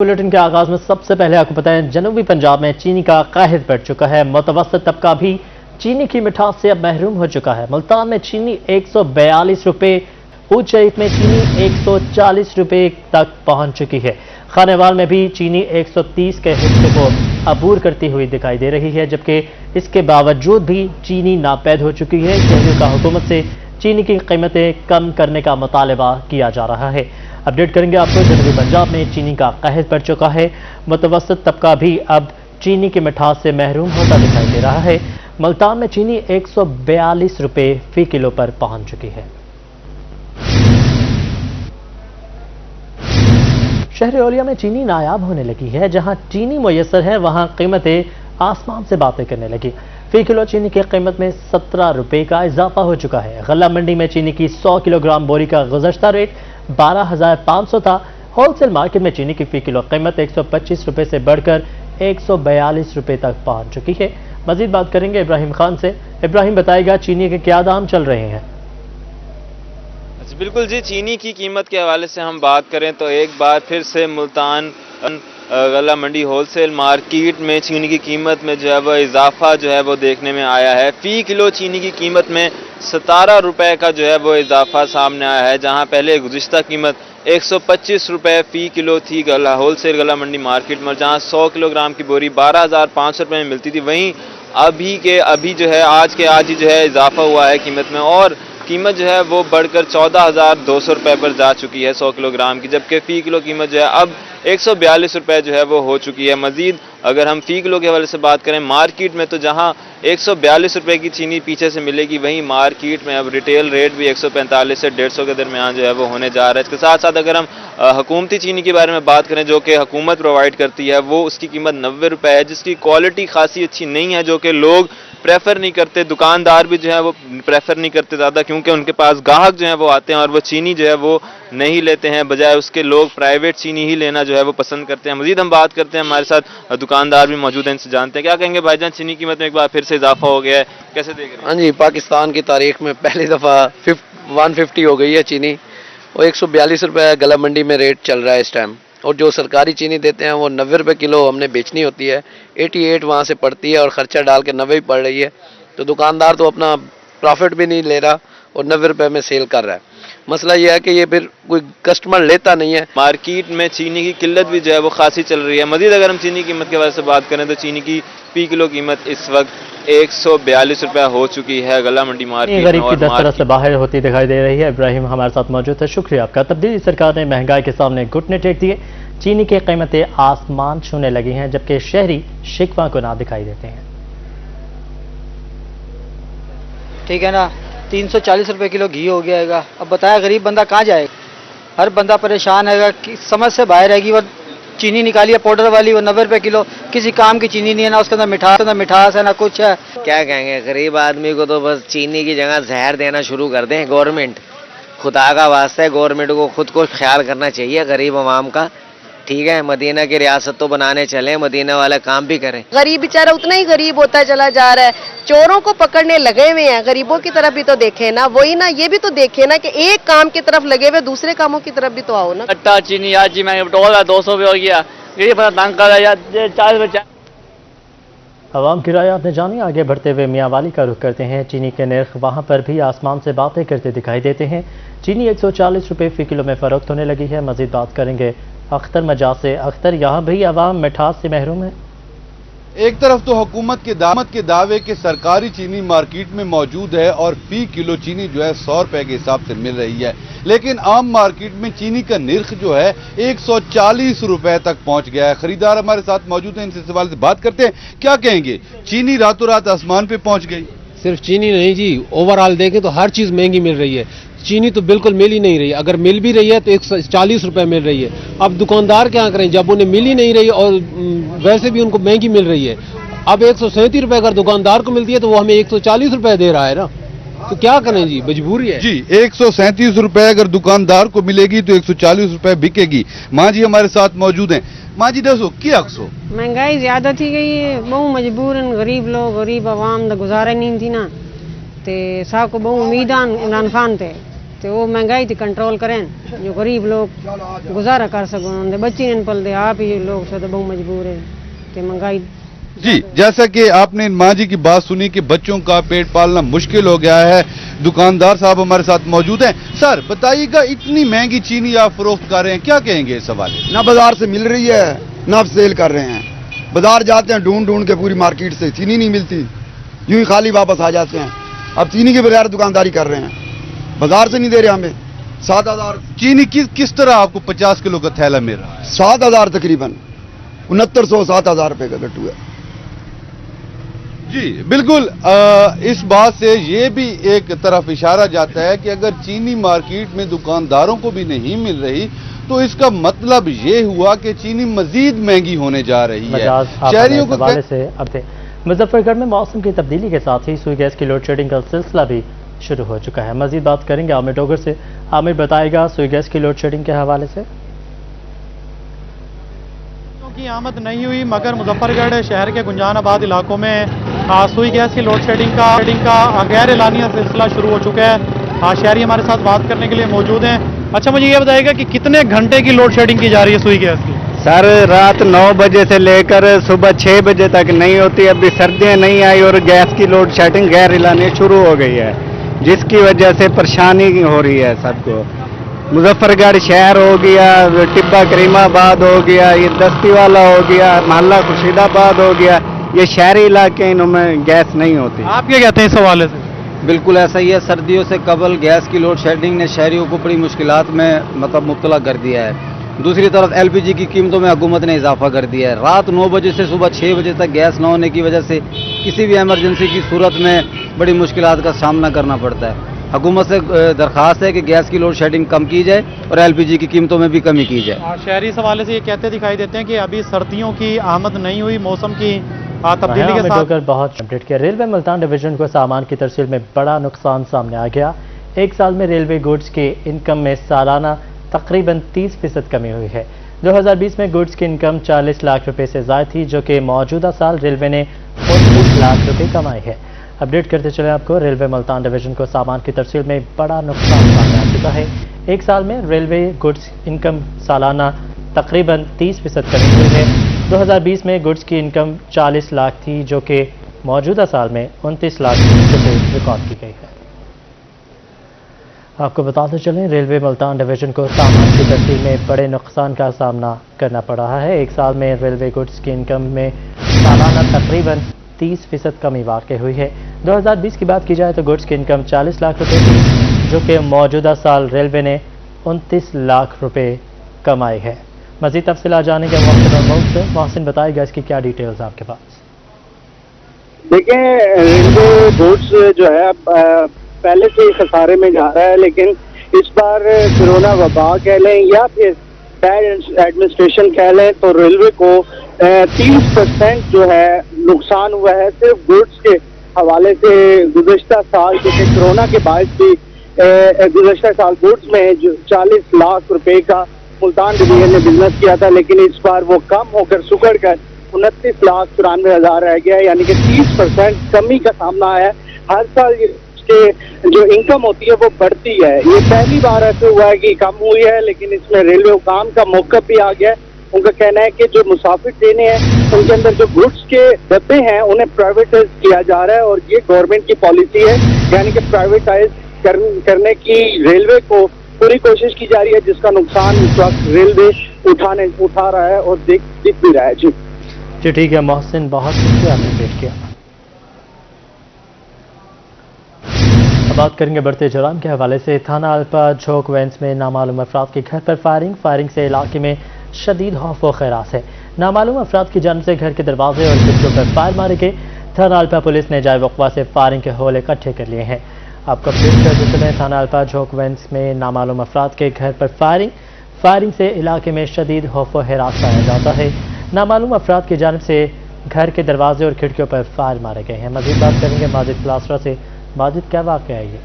Bulletin के आगाज में सबसे पहले आपको बताएं, जनूबी पंजाब में चीनी का कहर बढ़ चुका है। मुतवस्सित तबका भी चीनी की मिठास से अब महरूम हो चुका है। मुल्तान में चीनी 142 रुपए, ऊंच शरीफ में चीनी 140 रुपए तक पहुंच चुकी है। खानेवाल में भी चीनी 130 के हिस्से को अबूर करती हुई दिखाई दे रही है, जबकि इसके बावजूद भी चीनी नापैद हो चुकी है। शहरियों का हुकूमत से चीनी की कीमतें कम करने का मुतालबा किया जा रहा है। अपडेट करेंगे आपको। जनूबी पंजाब में चीनी का कहर पड़ चुका है। मुतवस्सित तबका भी अब चीनी की मिठास से महरूम होता दिखाई दे रहा है। मुल्तान में चीनी 142 रुपए फी किलो पर पहुंच चुकी है। शहर ओलिया में चीनी नायाब होने लगी है। जहां चीनी मुयस्सर है, वहां कीमतें आसमान से बातें करने लगी। फी किलो चीनी की कीमत में 17 रुपए का इजाफा हो चुका है। गल्ला मंडी में चीनी की 100 किलोग्राम बोरी का गुज़श्ता रेट 12,500 था। होलसेल मार्केट में चीनी की फी किलो कीमत 125 रुपए से बढ़कर 142 रुपए तक पहुंच चुकी है। मजीद बात करेंगे इब्राहिम खान से। इब्राहिम बताएगा चीनी के क्या दाम चल रहे हैं। बिल्कुल जी, चीनी की कीमत के हवाले से हम बात करें तो एक बार फिर से मुल्तान गल्ला मंडी होलसेल मार्केट में चीनी की कीमत में जो है वो इजाफा जो है वो देखने में आया है। फी किलो चीनी की कीमत में 17 रुपए का जो है वो इजाफा सामने आया है। जहां पहले गुज़िश्ता कीमत 125 रुपए फी किलो थी होलसेल गल्ला मंडी मार्केट में, जहां 100 किलोग्राम की बोरी 12,500 रुपए में मिलती थी। वहीं अभी जो है आज ही जो है इजाफा हुआ है कीमत में, और कीमत जो है वो बढ़कर 14,200 रुपए पर जा चुकी है 100 किलोग्राम की, जबकि फी किलो कीमत जो है अब 142 रुपए जो है वो हो चुकी है। मजीद अगर हम फी किलो के हवाले से बात करें मार्केट में, तो जहां 142 रुपए की चीनी पीछे से मिलेगी, वहीं मार्केट में अब रिटेल रेट भी 145 से 150 के दरमियान जो है वो होने जा रहा है। इसके साथ साथ अगर हम हुकूमती चीनी के बारे में बात करें, जो कि हुकूमत प्रोवाइड करती है, वो उसकी कीमत 90 रुपए है, जिसकी क्वालिटी खासी अच्छी नहीं है, जो कि लोग प्रेफर नहीं करते। दुकानदार भी जो है वो प्रेफर नहीं करते ज़्यादा, क्योंकि उनके पास ग्राहक जो है वो आते हैं और वो चीनी जो है वो नहीं लेते हैं। बजाय उसके लोग प्राइवेट चीनी ही लेना जो है वो पसंद करते हैं। मजीद हम बात करते हैं, हमारे साथ दुकानदार भी मौजूद हैं, इनसे जानते हैं क्या कहेंगे। भाईजान, चीनी कीमत में एक बार फिर से इजाफा हो गया है, कैसे देख रहे हैं? हाँ जी, पाकिस्तान की तारीख में पहली दफ़ा 150 हो गई है चीनी, और 142 रुपये गला मंडी में रेट चल रहा है इस टाइम। और जो सरकारी चीनी देते हैं वो 90 रुपये किलो हमने बेचनी होती है, 88 वहाँ से पड़ती है और ख़र्चा डाल के 90 ही पड़ रही है। तो दुकानदार तो अपना प्रॉफिट भी नहीं ले रहा और 90 रुपये में सेल कर रहा है। मसला ये है कि ये फिर कोई कस्टमर लेता नहीं है। मार्केट में चीनी की किल्लत भी जो है वो खासी चल रही है। मजीद अगर हम चीनी की कीमत के बारे से बात करें तो चीनी की फी किलो कीमत इस वक्त 142 रुपये हो चुकी है गला मंडी मार्केट। गरीब की दस्तरस से बाहर होती दिखाई दे रही है। इब्राहिम हमारे साथ मौजूद है, शुक्रिया आपका। तब्दीली सरकार ने महंगाई के सामने घुटने टेक दिए। चीनी की कीमतें आसमान छूने लगी हैं, जबकि शहरी शिकवा को ना दिखाई देते हैं। ठीक है ना, 340 रुपए किलो घी हो गया है। अब बताया गरीब बंदा कहाँ जाएगा? हर बंदा परेशान है कि समझ से बाहर रहेगी। वो चीनी निकाली है पाउडर वाली, वो 90 रुपए किलो, किसी काम की चीनी नहीं है, ना उसके अंदर मिठास है ना कुछ है। क्या कहेंगे, गरीब आदमी को तो बस चीनी की जगह जहर देना शुरू कर दें गवर्नमेंट। खुदा का वास्ता है, गवर्नमेंट को खुद को ख्याल करना चाहिए गरीब आवाम का। ठीक है, मदीना की रियासत तो बनाने चले, मदीना वाला काम भी करें। गरीब बेचारा उतना ही गरीब होता चला जा रहा है। चोरों को पकड़ने लगे हुए हैं, गरीबों की तरफ भी तो देखें ना। वही ना, ये भी तो देखें ना कि एक काम की तरफ लगे हुए, दूसरे कामों की तरफ भी तो आओ ना। अट्टा चीनी आज जी मैं टोला 200 रुपये हो गया, गरीब बड़ा तंग कर रहा है। 40 रुपये आवाम की राय आपने जानी। आगे बढ़ते हुए मियाँ वाली का रुख करते हैं। चीनी के नर्ख वहाँ पर भी आसमान से बातें करते दिखाई देते हैं। चीनी 140 रुपये फी किलो में फरोख्त होने लगी है। मजीद बात करेंगे अख्तर मजाज से। अख्तर, यहाँ भी आवाम मिठास से महरूम है। एक तरफ तो हुकूमत के दावे के सरकारी चीनी मार्केट में मौजूद है और फी किलो चीनी जो है 100 रुपए के हिसाब से मिल रही है, लेकिन आम मार्केट में चीनी का निर्ख जो है 140 रुपए तक पहुंच गया है। खरीदार हमारे साथ मौजूद हैं, इनसे सवाल से बात करते हैं, क्या कहेंगे। चीनी रातों रात आसमान पे पहुंच गई? सिर्फ चीनी नहीं जी, ओवरऑल देखें तो हर चीज महंगी मिल रही है। चीनी तो बिल्कुल मिल ही नहीं रही, अगर मिल भी रही है तो 140 रुपए मिल रही है। अब दुकानदार क्या करें जब उन्हें मिल ही नहीं रही और वैसे भी उनको महंगी मिल रही है। अब 137 रुपए अगर दुकानदार को मिलती है तो वो हमें 140 रुपए दे रहा है ना, तो क्या करें जी, मजबूरी है जी। 137 रुपए अगर दुकानदार को मिलेगी तो 140 रुपए बिकेगी। माँ जी हमारे साथ मौजूद हैं। माँ जी दसो क्या अक्सो? महंगाई ज्यादा थी गई है, बहु मजबूरन गरीब लोग, गरीब आवाम दा गुजारा नहीं थी ना, ते साहब को बहु उम्मीदान इमरान खान थे तो वो महंगाई थी कंट्रोल करें, जो गरीब लोग गुजारा कर सकें, उनके बच्चे नहीं पलते, आप ही लोग से तो बहुत मजबूर है कि महंगाई। जी, जैसा कि आपने इन माँ जी की बात सुनी कि बच्चों का पेट पालना मुश्किल हो गया है। दुकानदार साहब हमारे साथ मौजूद हैं। सर बताइएगा, इतनी महंगी चीनी आप फरोख्त कर रहे हैं, क्या कहेंगे इस हवाले? ना बाजार से मिल रही है ना सेल कर रहे हैं। बाजार जाते हैं ढूंढ ढूंढ के पूरी मार्केट से, चीनी नहीं मिलती, यूं ही खाली वापस आ जाते हैं। अब चीनी के बगैर दुकानदारी कर रहे हैं, बाजार से नहीं दे रहे हमें। 7,000 चीनी किस तरह आपको 50 किलो का थैला मिल रहा है? 7,000 तकरीबन 6900 7,000 रुपए का गट्टू है। जी बिल्कुल, इस बात से ये भी एक तरफ इशारा जाता है कि अगर चीनी मार्केट में दुकानदारों को भी नहीं मिल रही तो इसका मतलब ये हुआ कि चीनी मजीद महंगी होने जा रही है। शहरियों को हवाले से अब थे मुजफ्फरगढ़ में मौसम की तब्दीली के साथ ही सुई गैस की लोड शेडिंग का सिलसिला भी शुरू हो चुका है। मजीद बात करेंगे आमिर डोगर से। आमिर बताएगा सुई गैस की लोड शेडिंग के हवाले से। की आमद नहीं हुई, मगर मुजफ्फरगढ़ शहर के गुंजानाबाद इलाकों में सुई गैस की लोड शेडिंग का गैर एलानिया सिलसिला शुरू हो चुका है। शहरी हमारे साथ बात करने के लिए मौजूद हैं। अच्छा, मुझे ये बताइएगा कि कितने घंटे की लोड शेडिंग की जा रही है सुई गैस की? सर रात 9 बजे से लेकर सुबह 6 बजे तक नहीं होती। अभी सर्दियां नहीं आई और गैस की लोड शेडिंग गैर एलानी शुरू हो गई है, जिसकी वजह से परेशानी हो रही है सबको। मुजफ्फरगढ़ शहर हो गया, टिब्बा करीमाबाद हो गया, ये दस्ती वाला हो गया, मोहल्ला खुर्शीदाबाद हो गया, ये शहरी इलाके, इनमें गैस नहीं होती। आप क्या कहते हैं इस हवाले से? बिल्कुल ऐसा ही है। सर्दियों से कबल गैस की लोड शेडिंग ने शहरियों को बड़ी मुश्किलात में मुब्तला कर दिया है। दूसरी तरफ एलपीजी की कीमतों में हुकूमत ने इजाफा कर दिया है। रात 9 बजे से सुबह 6 बजे तक गैस न होने की वजह से किसी भी एमरजेंसी की सूरत में बड़ी मुश्किलात का सामना करना पड़ता है। हुकूमत से दरख्वास्त है कि गैस की लोड शेडिंग कम की जाए और एलपीजी की कीमतों में भी कमी की जाए। शहरी इस हवाले से ये कहते दिखाई देते हैं कि अभी सर्दियों की आमद नहीं हुई, मौसम की तब्दीली के साथ। बहुत अपडेट किया। रेलवे मुल्तान डिवीजन को सामान की तरसील में बड़ा नुकसान सामने आ गया। एक साल में रेलवे गुड्स की इनकम में सालाना तकरीबन 30% कमी हुई है। 2020 में गुड्स की इनकम 40 लाख रुपए से ज़ायद थी, जो कि मौजूदा साल रेलवे ने 29 लाख रुपए कमाए हैं। अपडेट करते चले आपको, रेलवे मुल्तान डिवीजन को सामान की तरसील में बड़ा नुकसान सामने आ चुका है। एक साल में रेलवे गुड्स इनकम सालाना तकरीबन 30% कमी हुई है। 2020 में गुड्स की इनकम 40 लाख थी, जो कि मौजूदा साल में 29 लाख रुपए रिकॉर्ड की गई है। आपको बताते चलें, रेलवे मुल्तान डिवीजन को सामान की तरसील में बड़े नुकसान का सामना करना पड़ रहा है। एक साल में रेलवे गुड्स की इनकम में सालाना तकरीबन 30% कमी वाक़ हुई है। 2020 की बात की जाए तो गुड्स की इनकम 40 लाख रुपए थी, जो कि मौजूदा साल रेलवे ने 29 लाख रुपए कमाए हैं। मज़ीद तफसीलात जानेंगे मोहसिन और मऊद से। मोहसिन बताएगा इसकी क्या डिटेल्स आपके पास? देखिए, रेलवे गुड्स जो है पहले से ही खसारे में जा रहा है, लेकिन इस बार कोरोना वबा कह लें या फिर बैड एडमिनिस्ट्रेशन कह लें तो रेलवे को 30% जो है नुकसान हुआ है सिर्फ गुड्स के हवाले से। गुज़श्ता साल जैसे कोरोना के बाद भी गुज़श्ता साल गुड्स में जो 40 लाख रुपए का मुल्तान डिवीजन ने बिजनेस किया था, लेकिन इस बार वो कम होकर सुकड़ कर 29,94,000 रह गया है, यानी कि 30% कमी का सामना है। हर साल के जो इनकम होती है वो बढ़ती है। ये पहली बार ऐसे हुआ है कि कम हुई है, लेकिन इसमें रेलवे हुकाम का मौका भी आ गया है। उनका कहना है कि जो मुसाफिर ट्रेनें हैं उनके अंदर जो गुड्स के डब्बे हैं उन्हें प्राइवेटाइज किया जा रहा है, और ये गवर्नमेंट की पॉलिसी है, यानी कि प्राइवेटाइज करने की रेलवे को पूरी कोशिश की जा रही है, जिसका नुकसान इस वक्त रेलवे उठा रहा है और दिख भी रहा है। जी ठीक है मोहसिन, बहुत शुक्रिया आपने पेश किया। अब बात करेंगे बढ़ते जुर्म के हवाले से। थाना अल्पा झोंक वेंस में नामालूम अफराद के घर पर फायरिंग से इलाके में शदीद खौफ व खैरास है। नामालूम अफराद की जानिब से घर के दरवाजे और खिड़कियों पर फायर मारे गए। थाना अल्पा पुलिस ने जाए वक़्वा से फायरिंग के होल इकट्ठे कर लिए हैं। आपको अपडेट कर देते हैं, थाना अल्पा झोंक वेंस में नामालूम अफराद के घर पर फायरिंग से इलाके में शदीद खौफ व हरास पाया जाता है। नामालूम अफराद की जानिब से घर के दरवाजे और खिड़कियों पर फायर मारे गए हैं। मज़ीद बात करेंगे माजिद क्लासरा से। माजिद, क्या वाक़या है ये?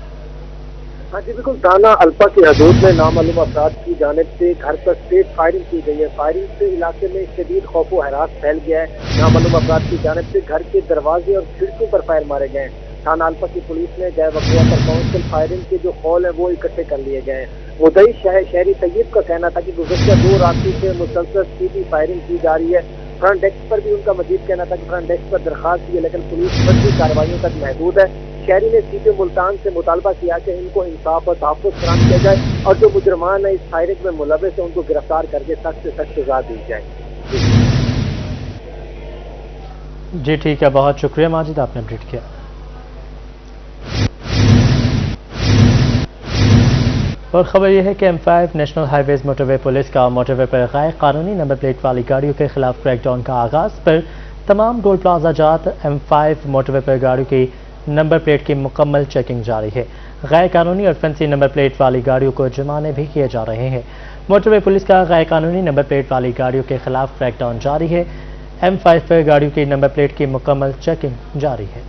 हाँ जी बिल्कुल, थाना अल्पा की हदूद में नामालूम अफराद की जानिब से घर पर तेज फायरिंग की गई है। फायरिंग से इलाके में शदीद खौफ व हरास फैल गया है। नामालूम अफराद की जानिब से घर के दरवाजे और खिड़कियों पर फायर मारे गए हैं। थाना अल्पा की पुलिस ने जय वकवा पर काउंसिल फायरिंग के जो हॉल हैं वो इकट्ठे कर लिए गए हैं। मुद्दई शहरी तैयब का कहना था कि गुज़श्ता 2 रातों से मुसलसल सीधी फायरिंग की जा रही है। फ्रंट डेस्क पर भी उनका मजीद कहना था कि फ्रंट डेस्क पर दरखास्त दी है, लेकिन पुलिस फर्जी कार्रवाइयों तक महदूद है। शहरी ने सीपी मुल्तान से मुतालबा किया कि इनको इंसाफ और तहफ़्फ़ुज़ फराहम किया जाए और जो मुजरमान है इस फायरिंग में मुलव्वस है उनको गिरफ्तार करके सख्त से सख्त सज़ा दी जाए। जी ठीक है, बहुत शुक्रिया माजिद, आपने अपडेट किया। और खबर यह है कि M5 national highways motorway police का मोटरवे पर गैर कानूनी नंबर प्लेट वाली गाड़ियों के खिलाफ क्रैकडाउन का आगाज पर तमाम टोल प्लाजा जात M5 मोटरवे पर गाड़ियों की नंबर प्लेट की मुकम्मल चेकिंग जारी है। गैर कानूनी और फैंसी नंबर प्लेट वाली गाड़ियों को जुर्माने भी किए जा रहे हैं। मोटरवे पुलिस का गैर कानूनी नंबर प्लेट वाली गाड़ियों के खिलाफ क्रैकडाउन जारी है। M5 पर गाड़ियों की नंबर प्लेट की मुकम्मल चेकिंग जारी है।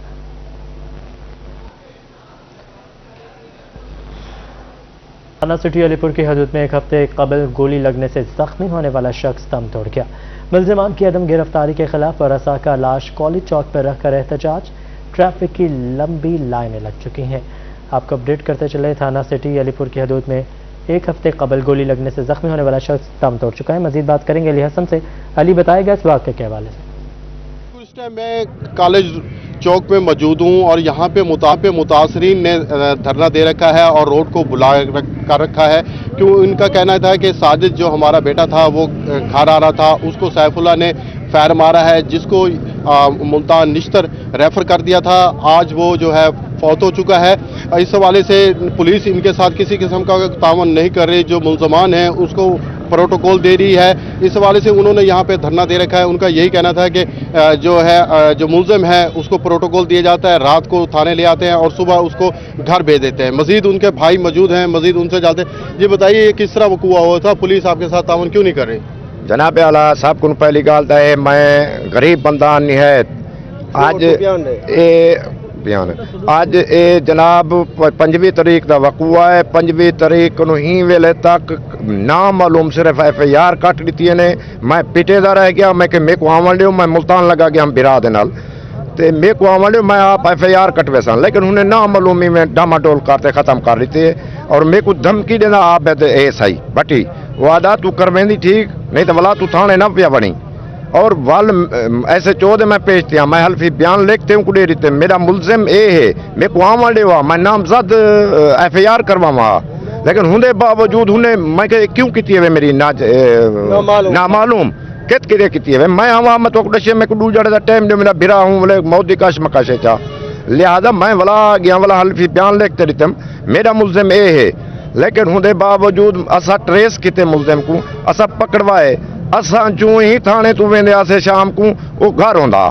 थाना सिटी अलीपुर की हदूद में एक हफ्ते कबल गोली लगने से जख्मी होने वाला शख्स दम तोड़ गया। मुल्जिमान की अदम गिरफ्तारी के खिलाफ रसा का लाश कॉलेज चौक पर रखकर एहतजाज, ट्रैफिक की लंबी लाइनें लग चुकी हैं। आपको अपडेट करते चले, थाना सिटी अलीपुर की हदूद में एक हफ्ते कबल गोली लगने से जख्मी होने वाला शख्स दम तोड़ चुका है। मजीद बात करेंगे अली हसन से। अली, बताएगा इस वाक़े के हवाले से। इस टाइम मैं कॉलेज चौक में मौजूद हूँ और यहाँ पे मुतासरीन ने धरना दे रखा है और रोड को बुला कर रखा है। क्यों इनका कहना था कि साजिद जो हमारा बेटा था वो घर आ रहा था, उसको सैफुल्लाह ने फायर मारा है, जिसको मुल्तान निश्तर रेफर कर दिया था। आज वो जो है फौत हो चुका है। इस हवाले से पुलिस इनके साथ किसी किस्म का तावन नहीं कर रही। जो मुल्ज़मान है उसको प्रोटोकॉल दे रही है। इस हवाले से उन्होंने यहाँ पे धरना दे रखा है। उनका यही कहना था कि जो मुल्ज़िम है उसको प्रोटोकॉल दिया जाता है, रात को थाने ले आते हैं और सुबह उसको घर भेज देते हैं। मजीद उनके भाई मौजूद हैं, मजीद उनसे जाते हैं। जी बताइए किस तरह वक़ूआ हुआ था, पुलिस आपके साथ तावन क्यों नहीं कर रही? जनाब आला साहब को पहली गाल तो है, मैं गरीब बंदा निहत आज ये जनाब 25 तारीख का वकूआ है। 25 तारीख को ही वेले तक नामालूम सिर्फ FIR कट दी ने। मैं पिटेदा रह गया, मैं कि मेरे को आवन लियो, मैं मुल्तान लगा गया हम बिरा दे नाल ते मेरे को आवन लियो, मैं आप FIR कटवे सन, लेकिन उन्हें नामालूमी में डामाडोल करते ख़त्म कर दी और मेरे को धमकी देना आप है सही बटी वादा तू करवेंदी ठीक, नहीं तो वाला तू थाने ना पिया बनी और वाल ऐसे चौदह मैं पेश दिया। मैं हल्फी बयान लिखते हूँ कुड़े रीते मेरा मुल्जिम ए है, मेरे को आवन हुआ मैं नामजद FIR करवावा, लेकिन हुंदे बावजूद उन्हें मैं क्यों की है मेरी नामालूम कित किरे की है। मैं आवा मैं तो डशे मैं को जड़े टाइम जो मेरा बिरा हूँ बोले मौदी कश मकाशे चा, लिहाजा मैं वाला गया वाला हल्फी बयान लिखते रहते मेरा मुल्जिम ए है, लेकिन हुंदे बावजूद असा ट्रेस किते मुल्जिम को असा पकड़वाए। असा जो ही थाने तू वेंदे शाम को वो घर होंदा,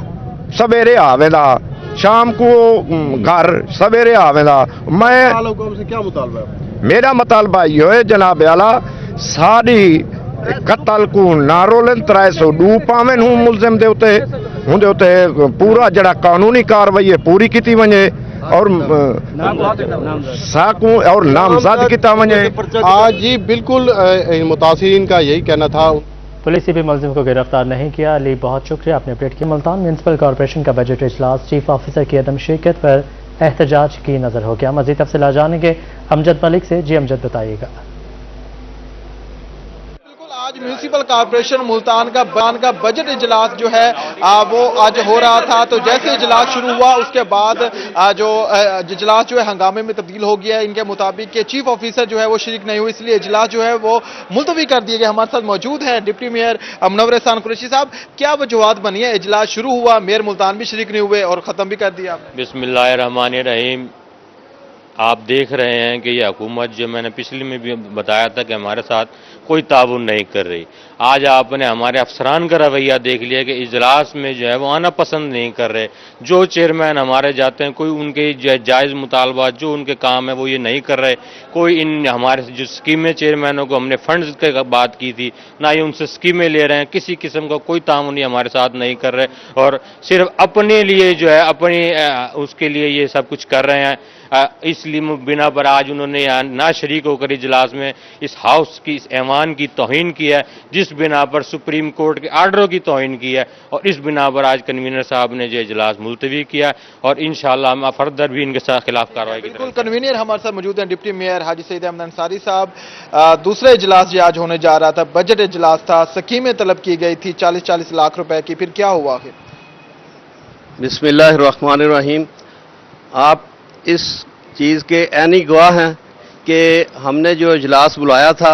सवेरे आवेंदा, शाम को घर सवेरे आवेंदा। मैं से क्या मुतालबा है? मेरा मुतालबा यो है जनाब आला सारी कतल को नारोलन 302 पावें हूँ मुल्जिम दे उते हुंदे उते पूरा जड़ा कानूनी कार्रवाई है पूरी की वने और साकू और नामजद किया वने। आज जी बिल्कुल मुतासिरीन का यही कहना था। पुलिस ने भी मुल्जिम को गिरफ्तार नहीं किया। अली, बहुत शुक्रिया, आपने अपडेट किया। मुल्तान म्यूनसिपल कॉर्पोरेशन का बजट इजलास चीफ ऑफिसर की अदम शिरकत पर एहतजाज की नजर हो गया। मजीद तफसील जानेंगे अमजद मलिक से। जी अमजद, बताइएगा। आज म्यूनसिपल कॉर्पोरेशन मुल्तान का बजट इजलास जो है वो आज हो रहा था। तो जैसे इजलास शुरू हुआ उसके बाद जो इजलास जो है हंगामे में तब्दील हो गया। इनके मुताबिक कि चीफ ऑफिसर जो है वो शरीक नहीं हुई, इसलिए इजलास जो है वो मुलतवी कर दिए गए। हमारे साथ मौजूद है डिप्टी मेयर मुनव्वर एहसान कुरैशी साहब। क्या वजूहात बनी है? इजलास शुरू हुआ, मेयर मुल्तान भी शरीक नहीं हुए और ख़त्म भी कर दिया। बिस्मिल्लाहिर्रहमानिर्रहीम। आप देख रहे हैं कि ये हुकूमत जो मैंने पिछली में भी बताया था कि हमारे साथ कोई ताउन नहीं कर रही। आज आपने हमारे अफसरान का रवैया देख लिया कि इजलास में जो है वो आना पसंद नहीं कर रहे। जो चेयरमैन हमारे जाते हैं कोई उनके जायज़ मुतालबा जो उनके काम है वो ये नहीं कर रहे। कोई इन हमारे जो स्कीमें चेयरमैनों को हमने फंड्स की बात की थी ना ही उनसे स्कीमें ले रहे हैं, किसी किस्म का कोई ताउन हमारे साथ नहीं कर रहे और सिर्फ अपने लिए जो है अपनी उसके लिए ये सब कुछ कर रहे हैं। इसलिए बिना पर आज उन्होंने यहाँ ना शरीक होकर इजलास में इस हाउस की, इस ऐवान की तौहीन की है, जिस बिना पर सुप्रीम कोर्ट के आर्डरों की तौहीन की है, और इस बिना पर आज कन्वीनर साहब ने जो इजलास मुलतवी किया, और इंशाअल्लाह हम फर्दर भी इनके साथ खिलाफ कार्रवाई की। बिल्कुल, कन्वीनर हमारे साथ मौजूद हैं डिप्टी मेयर हाजी सईद अहमद अंसारी साहब। दूसरा इजलास जो आज होने जा रहा था, बजट इजलास था, स्कीमें तलब की गई थी 40-40 लाख रुपए की, फिर क्या हुआ? बिस्मिल्लाहिर्रहमानिर्रहीम। आप इस चीज़ के ऐनी गवाह हैं कि हमने जो इजलास बुलाया था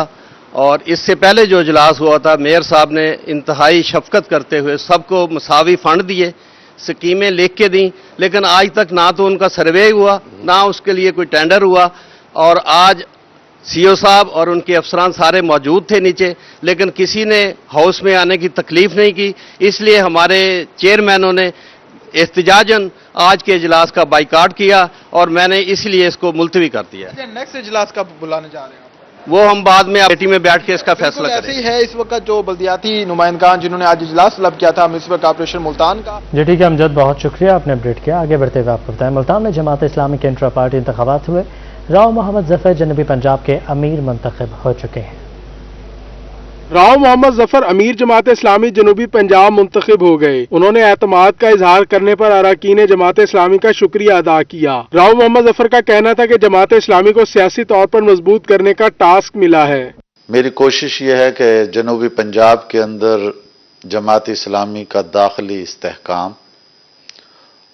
और इससे पहले जो इजलास हुआ था, मेयर साहब ने इंतहाई शफकत करते हुए सबको मसावी फंड दिए, स्कीमें लिख के दी, लेकिन आज तक ना तो उनका सर्वे हुआ, ना उसके लिए कोई टेंडर हुआ। और आज सीओ साहब और उनके अफसरान सारे मौजूद थे नीचे, लेकिन किसी ने हाउस में आने की तकलीफ नहीं की। इसलिए हमारे चेयरमैनों ने एहतिजाजन आज के इजलास का बाइकाट किया और मैंने इसलिए इसको मुलतवी कर दिया। नेक्स्ट इजलास कब बुलाने जा रहे हैं? वो हम बाद में कमेटी में बैठ के इसका फैसला करेंगे। ऐसे ही है इस वक्त जो बल्दियाती नुमाइंदगान जिन्होंने आज इजलास तलब किया था म्युनिसिपल कॉर्पोरेशन मुल्तान का। जी ठीक है अमजद, बहुत शुक्रिया, आपने अपडेट किया। आगे बढ़ते हुए आपको बताएं, मुल्तान में जमात इस्लामी के इंट्रा पार्टी इंतखाबात हुए। राव मोहम्मद जफर जनूबी पंजाब के अमीर मुंतखब हो चुके हैं। राव मोहम्मद जफर अमीर जमात इस्लामी जनूबी पंजाब मुंतखब हो गए। उन्होंने एतमाद का इजहार करने पर अरकान जमात इस्लामी का शुक्रिया अदा किया। राव मोहम्मद जफर का कहना था कि जमात इस्लामी को सियासी तौर पर मजबूत करने का टास्क मिला है। मेरी कोशिश ये है कि जनूबी पंजाब के अंदर जमात इस्लामी का दाखिली इस्तेहकाम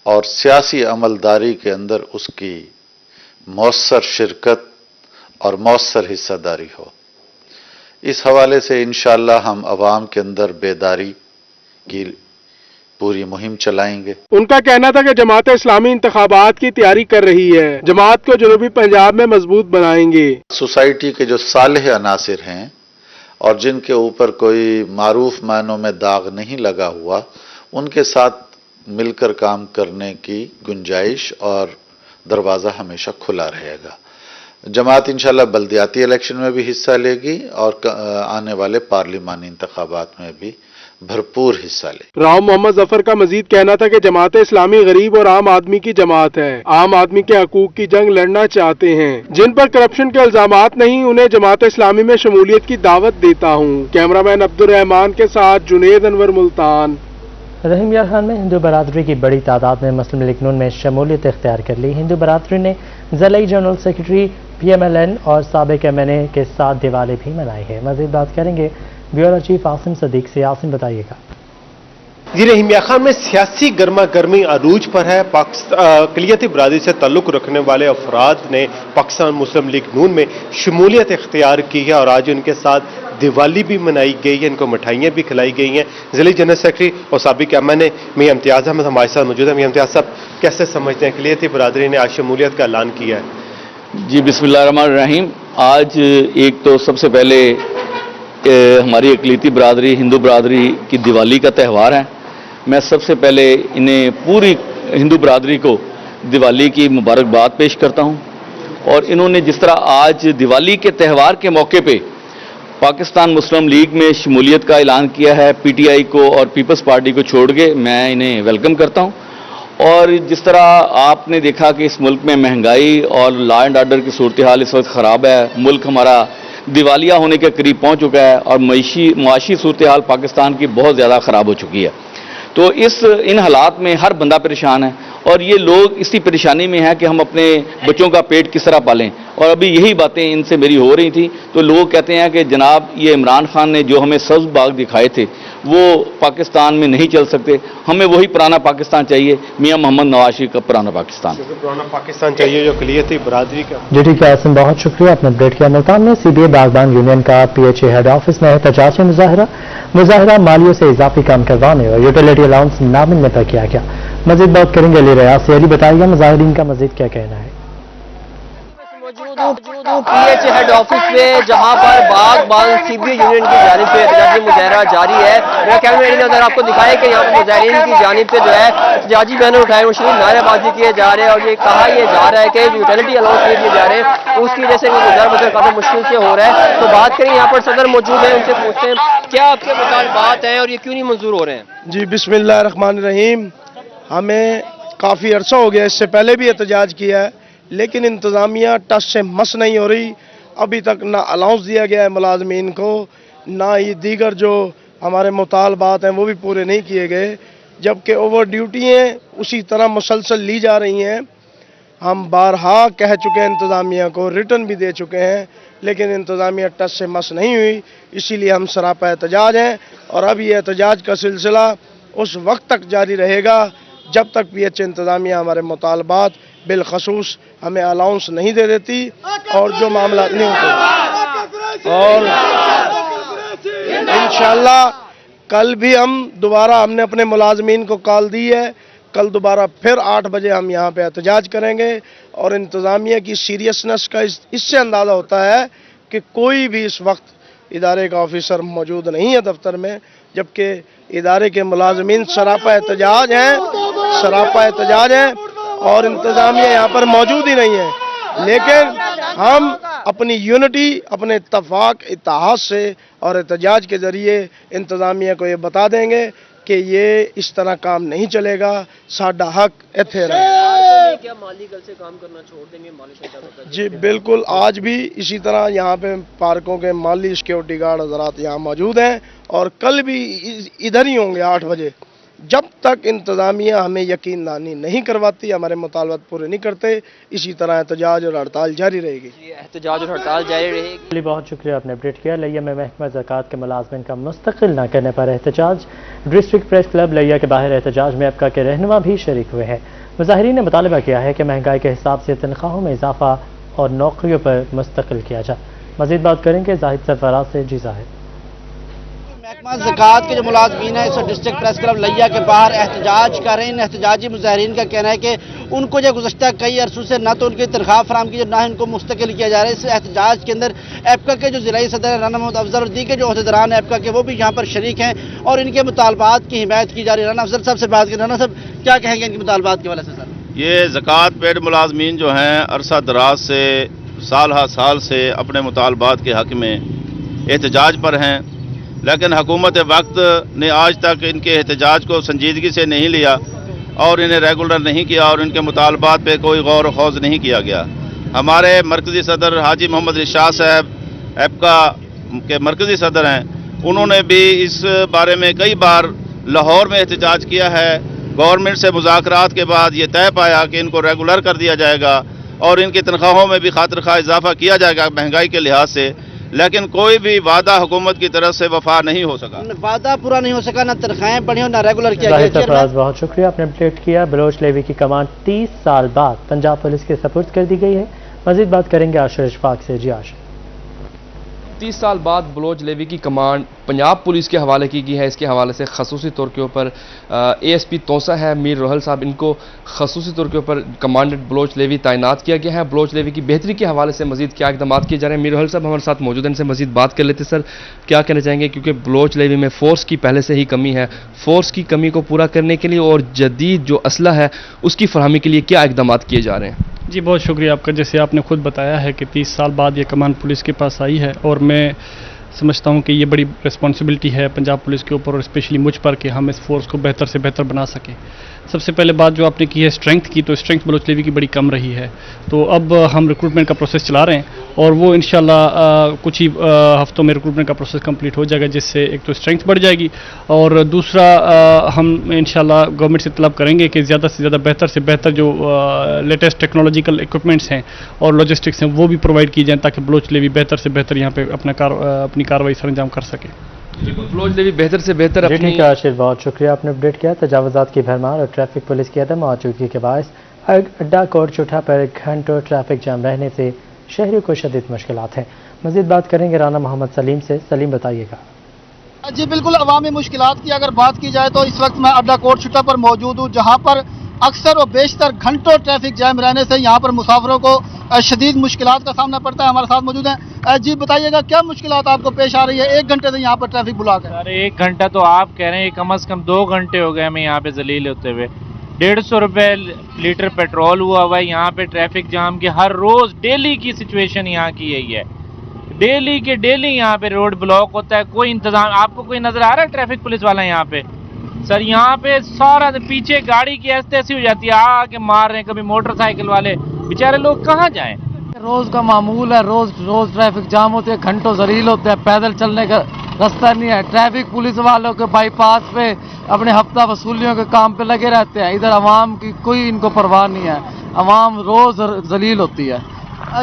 और सियासी अमलदारी के अंदर उसकी मौसर शिरकत और मौसर हिस्सेदारी हो। इस हवाले से इंशाअल्लाह हम अवाम के अंदर बेदारी की पूरी मुहिम चलाएंगे। उनका कहना था कि जमात इस्लामी इंतखाबात की तैयारी कर रही है, जमात को जनूबी पंजाब में मजबूत बनाएंगे। सोसाइटी के जो सालेह अनासिर हैं और जिनके ऊपर कोई मारूफ मायनों में दाग नहीं लगा हुआ, उनके साथ मिलकर काम करने की गुंजाइश और दरवाज़ा हमेशा खुला रहेगा। जमात इंशाल्लाह बल्दियाती इलेक्शन में भी हिस्सा लेगी और आने वाले पार्लिमानी इंतखाबात में भी भरपूर हिस्सा ले। राव मोहम्मद जफर का मजीद कहना था कि जमात इस्लामी गरीब और आम आदमी की जमात है, आम आदमी के हकूक की जंग लड़ना चाहते हैं। जिन पर करप्शन के इल्जामात नहीं, उन्हें जमात इस्लामी में शमूलियत की दावत देता हूँ। कैमरामैन अब्दुल रहमान के साथ जुनेद अनवर, मुल्तान। रहीम यार खान में हिंदू बरादरी की बड़ी तादाद ने मुस्लिम लीग नून में शमूलियत इख्तियार कर ली। हिंदू बरादरी ने ज़िला जनरल सेक्रेटरी PMLN और साबिक MNA के साथ दिवाली भी मनाई है। मजीद बात करेंगे ब्यूरो चीफ आसिम सदीक से। आसिम बताइएगा। जी रहीम यार खान में सियासी गर्मा गर्मी अरूज पर है। अक़लियती बरादरी से ताल्लुक़ रखने वाले अफराद ने पाकिस्तान मुस्लिम लीग नून में शमूलियत इख्तियार की है और आज उनके साथ दिवाली भी मनाई गई है, इनको मिठाइयाँ भी खिलाई गई हैं। ज़िला जनरल सेक्रेटरी और साबिक MNA मियां इम्तियाज़ अहमद हमारे साथ मौजूद है। मियां इम्तियाज़ साहब, कैसे समझते हैं अक़लियती बरादरी ने आज शमूलियत का ऐलान किया है? जी बिस्मिल्लाहिर्रहमानिर्रहीम। आज एक तो सबसे पहले हमारी अक़लियती बरादरी, हिंदू बरादरी की दिवाली का त्यौहार है। मैं सबसे पहले इन्हें पूरी हिंदू बरादरी को दिवाली की मुबारकबाद पेश करता हूं। और इन्होंने जिस तरह आज दिवाली के त्यौहार के मौके पे पाकिस्तान मुस्लिम लीग में शमूलियत का ऐलान किया है, PTI को और पीपल्स पार्टी को छोड़ के, मैं इन्हें वेलकम करता हूं। और जिस तरह आपने देखा कि इस मुल्क में महंगाई और लॉ एंड ऑर्डर की सूरत हाल इस वक्त ख़राब है, मुल्क हमारा दिवालिया होने के करीब पहुंच चुका है और माशी सूरत हाल पाकिस्तान की बहुत ज़्यादा ख़राब हो चुकी है। तो इन हालात में हर बंदा परेशान है और ये लोग इसी परेशानी में है कि हम अपने बच्चों का पेट किस तरह पालें। और अभी यही बातें इनसे मेरी हो रही थी, तो लोग कहते हैं कि जनाब ये इमरान खान ने जो हमें सब्ज़ बाग दिखाए थे वो पाकिस्तान में नहीं चल सकते, हमें वही पुराना पाकिस्तान चाहिए, मियां मोहम्मद नवाज शरीफ का पुराना पाकिस्तान। पुराना पाकिस्तान चाहिए जो अक़लियती बरादरी का। जी ठीक है आसिम, बहुत शुक्रिया, आपने अपडेट किया। मुल्तान में CBA बागबान यूनियन का PHA हेड ऑफिस में एहतजाजी मुजाहरा मालियों से इजाफी काम करवाने और यूटिलिटी अलाउंस ना मिलने पर किया गया। मजीद बात करेंगे अली रियाज से। अली बताइएगा मुजाहिरीन का मजीद क्या कहना है? PHA हेड ऑफिस में जहां पर बागबान CBA यूनियन की जानिब से एहतजाजी मुजाहरा जारी है। मेरा कैमरा अंदर आपको दिखाया कि यहाँ पर मुजाहिरीन की जानिब से जो है एहतजाजी बैनर उठाए मुशरीफ नारेबाजी किए जा रहे हैं और ये कहा यह जा रहा है कि जो यूटिलिटी अलाउंस नहीं दिए जा रहे हैं उसकी वजह से गुजर बसर काफी मुश्किल से हो रहा है। तो बात करें, यहाँ पर सदर मौजूद है, उनसे पूछते हैं क्या आपके मुतालबात हैं और ये क्यों नहीं मंजूर हो रहे हैं? जी बिस्मिल्लाहिर्रहमानिर्रहीम। हमें काफ़ी अरसा हो गया, इससे पहले भी एहतजाज किया है, लेकिन इंतज़ामिया टस से मस नहीं हो रही। अभी तक ना अलाउंस दिया गया है मुलाजमीन को, ना ही दीगर जो हमारे मुतालबात हैं वो भी पूरे नहीं किए गए, जबकि ओवर ड्यूटियाँ उसी तरह मुसलसल ली जा रही हैं। हम बारहा कह चुके हैं इंतज़ामिया को, रिटर्न भी दे चुके हैं, लेकिन इंतज़ामिया टस से मस नहीं हुई। इसीलिए हम सरापा एहतजाज हैं और अब ये एहतजाज का सिलसिला उस वक्त तक जारी रहेगा जब तक PH इंतज़ामिया हमारे मुतालबात बिलखसूस हमें अलाउंस नहीं दे देती और जो मामला नहीं होते। और इंशाअल्लाह कल भी हमने अपने मुलाजमीन को कॉल दी है, कल दोबारा फिर 8 बजे हम यहाँ पे एहतजाज करेंगे। और इंतज़ामिया की सीरियसनेस का इससे अंदाज़ा होता है कि कोई भी इस वक्त इदारे का ऑफिसर मौजूद नहीं है दफ्तर में, जबकि इदारे के मुलाजमीन सरापा एहतजाज हैं और इंतज़ामिया यहाँ पर मौजूद ही नहीं है। लेकिन हम अपनी यूनिटी, अपने इत्तफाक इत्तेहाद से और एहतजाज के ज़रिए इंतज़ामिया को ये बता देंगे कि ये इस तरह काम नहीं चलेगा, साडा हक इत्थे रहे। क्या माली कल से काम करना छोड़ देंगे? माली जी बिल्कुल, आज भी इसी तरह यहाँ पे पार्कों के माली सिक्योरिटी गार्ड हजरात यहाँ मौजूद हैं और कल भी इधर ही होंगे 8 बजे, जब तक इंतज़ामिया हमें यकीन दहानी नहीं करवाती, हमारे मुतालबात पूरे नहीं करते। इसी तरह एहतजाज और हड़ताल जारी रहेगी। एहतजाज और हड़ताल जारी रहेगी। बहुत शुक्रिया, आपने अपडेट किया। लिया में महकमा ज़कात के मुलाजमिन का मुस्तकिल न करने पर एहतजाज। डिस्ट्रिक्ट प्रेस क्लब लिया के बाहर एहतजाज में एपका के रहनुमा भी शरीक हुए हैं। मुजाहिरीन ने मुतालबा किया है कि महंगाई के हिसाब से तनख्वाहों में इजाफा और नौकरियों पर मुस्तकिल किया जाए। मजीद बात करेंगे जाहिद सरफराज से। जी जाहिद। महकमा ज़कात के जो मुलाजमीन है इस डिस्ट्रिक्ट प्रेस क्लब लिया के बाहर एहतजाज कर रहे हैं। एहतजाजी मुजाहिरीन का कहना है कि उनको जो गुज़श्ता कई अरसों से न तो उनकी तनख्वाह फराम की, ना इनको मुस्तकिल किया जा रहा है। इस एहतजाज के अंदर एपका के जो ज़िलाई सदर राना मोहम्मद अफजल और दीगर जो अहदेदारान एपका के वो भी यहाँ पर शरीक हैं और इनके मुतालबात की हिमायत की जा रही है। राना अफजल साहब से बात करें। राना साहब, क्या कहेंगे इनके मुतालबात के हवाले से? सर, ये ज़कात पेड मुलाजमीन जो हैं अरसा दराज से साल से अपने मुतालबात के हक़ में एहतजाज पर हैं, लेकिन हुकूमत वक्त ने आज तक इनके एहतजाज को संजीदगी से नहीं लिया और इन्हें रेगुलर नहीं किया और इनके मुतालबात पे कोई गौर खौज नहीं किया गया। हमारे मरकज़ी सदर हाजी मोहम्मद रिशाद साहब एपका के मरकज़ी सदर हैं, उन्होंने भी इस बारे में कई बार लाहौर में एहतजाज किया है। गवर्नमेंट से मुज़ाकरात के बाद ये तय पाया कि इनको रेगुलर कर दिया जाएगा और इनकी तनख्वाहों में भी खातिर-खा इजाफा किया जाएगा महंगाई के लिहाज से, लेकिन कोई भी वादा हुकूमत की तरफ से वफा नहीं हो सका। वादा पूरा नहीं हो सका, ना तनख्वाहें बढ़ी और ना रेगुलर किया गया। बहुत शुक्रिया, आपने अपडेट किया। बलोच लेवी की कमान 30 साल बाद पंजाब पुलिस के सपुर्द कर दी गई है। मजीद बात करेंगे आशिर इशफाक से। जी आशिर। 30 साल बाद बलोच लेवी की कमांड पंजाब पुलिस के हवाले की गई है। इसके हवाले से खसूसी तौर के ऊपर ASP तोसा है मीर रोहल साहब, इनको खसूसी तौर के ऊपर कमांडेंट बलोच लेवी तैनात किया गया है। बलोच लेवी की बेहतरी के हवाले से मजीद क्या इकदाम किए जा रहे हैं? मीर रोहल साहब हमारे साथ मौजूद हैं, इनसे मजीद बात कर लेते। सर, क्या कहना चाहेंगे, क्योंकि बलोच लेवी में फोर्स की पहले से ही कमी है, फोर्स की कमी को पूरा करने के लिए और जदीद जो असला है उसकी फरहमी के लिए क्या इकदाम किए जा रहे हैं? जी बहुत शुक्रिया आपका। जैसे आपने खुद बताया है कि 30 साल बाद ये कमान पुलिस के पास आई है और मैं समझता हूँ कि ये बड़ी रिस्पॉन्सिबिलिटी है पंजाब पुलिस के ऊपर और स्पेशली मुझ पर कि हम इस फोर्स को बेहतर से बेहतर बना सकें। सबसे पहले बात जो आपने की है स्ट्रेंथ की, तो स्ट्रेंथ बलोच लेवी की बड़ी कम रही है, तो अब हम रिक्रूटमेंट का प्रोसेस चला रहे हैं और वो इंशाल्लाह कुछ ही हफ्तों में रिक्रूटमेंट का प्रोसेस कंप्लीट हो जाएगा, जिससे एक तो स्ट्रेंथ बढ़ जाएगी और दूसरा हम इंशाल्लाह गवर्नमेंट से तलब करेंगे कि ज़्यादा से ज़्यादा बेहतर से बेहतर जो लेटेस्ट टेक्नोलॉजिकल इक्विपमेंट्स हैं और लॉजिस्टिक्स हैं वो भी प्रोवाइड की जाएँ ताकि बलोच लेवी बेहतर से बेहतर यहाँ पर अपनी कार्रवाई सर अंजाम कर सके। बलोच लेवी बेहतर से बेहतर अपनी। आशिर, बहुत शुक्रिया, आपने अपडेट किया। तजावुज़ात की भरमार और ट्रैफिक पुलिस की अदम मौजूदगी के बायस अड्डा कोट चौथा पर घंटों ट्रैफिक जाम रहने से शहरियों को शदीद मुश्किलात हैं। मज़ीद बात करेंगे राना मोहम्मद सलीम से। सलीम, बताइएगा। जी बिल्कुल, अवामी मुश्किलात की अगर बात की जाए तो इस वक्त मैं अड्डा कोट चौथा पर मौजूद हूँ, जहाँ पर अक्सर और बेशतर घंटों ट्रैफिक जैम रहने से यहाँ पर मुसाफिरों को शदीद मुश्किलात का सामना पड़ता है। हमारे साथ मौजूद हैं। जी बताइएगा, क्या मुश्किलात आपको पेश आ रही है? 1 घंटे से यहाँ पर ट्रैफिक ब्लॉक है। अरे 1 घंटा तो आप कह रहे हैं, कम से कम 2 घंटे हो गए हमें यहाँ पे जलील होते हुए। 150 रुपये लीटर पेट्रोल हुआ हुआ है यहाँ पे। ट्रैफिक जाम की हर रोज डेली की सिचुएशन यहाँ की यही है, डेली के डेली यहाँ पे रोड ब्लॉक होता है। कोई इंतजाम आपको कोई नजर आ रहा है? ट्रैफिक पुलिस वाला यहाँ पे सर, यहाँ पे सारा पीछे गाड़ी की ऐसी हो जाती है, आके मार रहे हैं, कभी मोटरसाइकिल वाले बेचारे लोग कहाँ जाएं? रोज का मामूल है, रोज रोज ट्रैफिक जाम होते हैं, घंटों जलील होते हैं, पैदल चलने का रास्ता नहीं है। ट्रैफिक पुलिस वालों के बाईपास पे अपने हफ्ता वसूलियों के काम पे लगे रहते हैं, इधर आवाम की कोई इनको परवाह नहीं है, आवाम रोज जलील होती है।